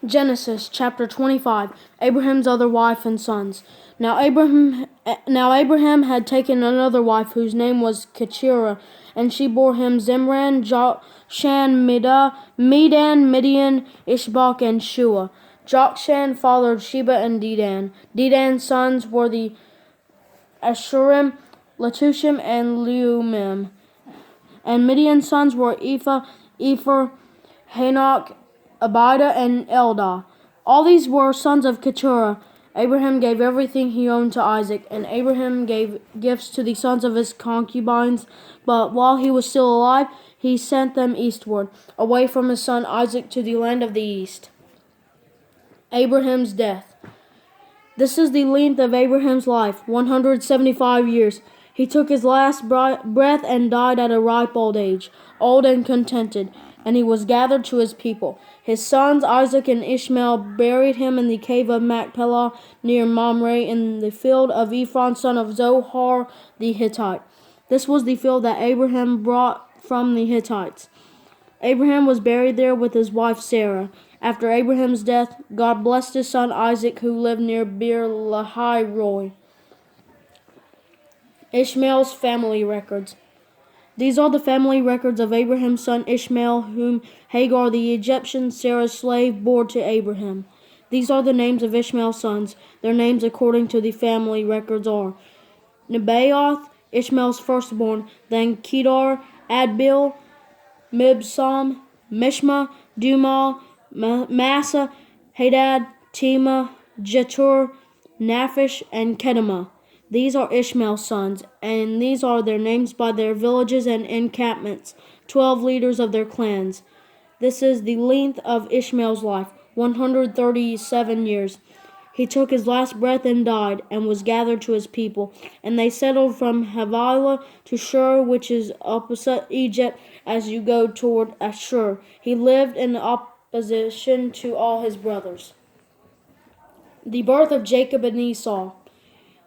Genesis chapter 25. Abraham's other wife and sons. Now Abraham had taken another wife whose name was Keturah, and she bore him Zimran, Jokshan, Medan, Midian, Ishbak, and Shua. Jokshan fathered Sheba and Dedan. Dedan's sons were the Ashurim, Letushim, and Leumim. And Midian's sons were Ephah, Hanok, Abida, and Eldah. All these were sons of Keturah. Abraham gave everything he owned to Isaac, and Abraham gave gifts to the sons of his concubines. But while he was still alive, he sent them eastward, away from his son Isaac to the land of the east. Abraham's death. This is the length of Abraham's life, 175 years. He took his last breath and died at a ripe old age, old and contented, and he was gathered to his people. His sons Isaac and Ishmael buried him in the cave of Machpelah near Mamre in the field of Ephron son of Zohar the Hittite. This was the field that Abraham brought from the Hittites. Abraham was buried there with his wife Sarah. After Abraham's death, God blessed his son Isaac, who lived near Beer Lahai Roi. Ishmael's family records. These are the family records of Abraham's son Ishmael, whom Hagar the Egyptian, Sarah's slave, bore to Abraham. These are the names of Ishmael's sons. Their names according to the family records are Nebaioth, Ishmael's firstborn, then Kedar, Adbil, Mibsam, Mishma, Dumal, Massa, Hadad, Tema, Jetur, Naphish, and Kedemah. These are Ishmael's sons, and these are their names by their villages and encampments, 12 leaders of their clans. This is the length of Ishmael's life, 137 years. He took his last breath and died, and was gathered to his people. And they settled from Havilah to Shur, which is opposite Egypt as you go toward Ashur. He lived in opposition to all his brothers. The birth of Jacob and Esau.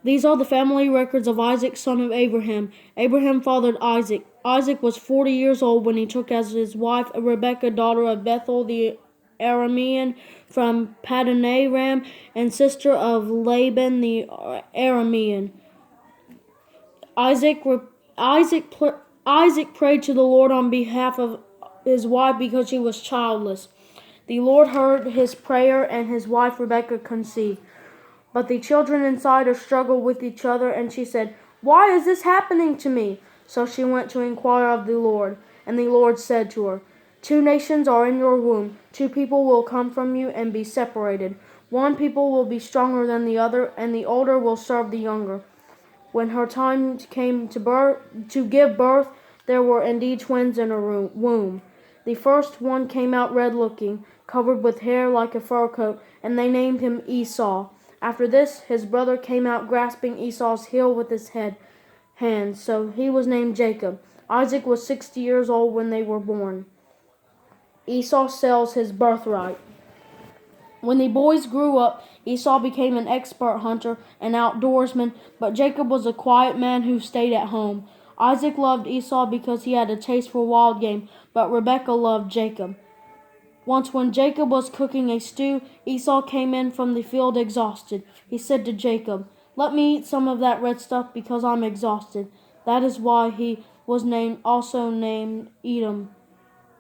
These are the family records of Isaac, son of Abraham. Abraham fathered Isaac. Isaac was 40 years old when he took as his wife Rebekah, daughter of Bethuel the Aramean from Paddan-aram, and sister of Laban the Aramean. Isaac prayed to the Lord on behalf of his wife because she was childless. The Lord heard his prayer, and his wife Rebekah conceived. But the children inside her struggled with each other, and she said, "Why is this happening to me?" So she went to inquire of the Lord. And the Lord said to her, "Two nations are in your womb. Two people will come from you and be separated. One people will be stronger than the other, and the older will serve the younger." When her time came to give birth, there were indeed twins in her womb. The first one came out red-looking, covered with hair like a fur coat, and they named him Esau. After this, his brother came out grasping Esau's heel with his hand, so he was named Jacob. Isaac was 60 years old when they were born. Esau sells his birthright. When the boys grew up, Esau became an expert hunter and outdoorsman, but Jacob was a quiet man who stayed at home. Isaac loved Esau because he had a taste for wild game, but Rebekah loved Jacob. Once when Jacob was cooking a stew, Esau came in from the field exhausted. He said to Jacob, "Let me eat some of that red stuff because I'm exhausted." That is why he was also named Edom.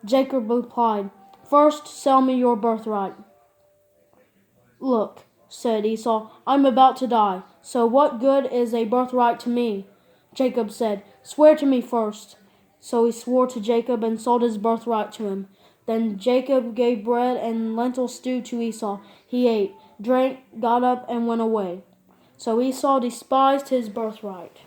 Jacob replied, "First, sell me your birthright." "Look," said Esau, "I'm about to die, so what good is a birthright to me?" Jacob said, "Swear to me first." So he swore to Jacob and sold his birthright to him. Then Jacob gave bread and lentil stew to Esau. He ate, drank, got up, and went away. So Esau despised his birthright.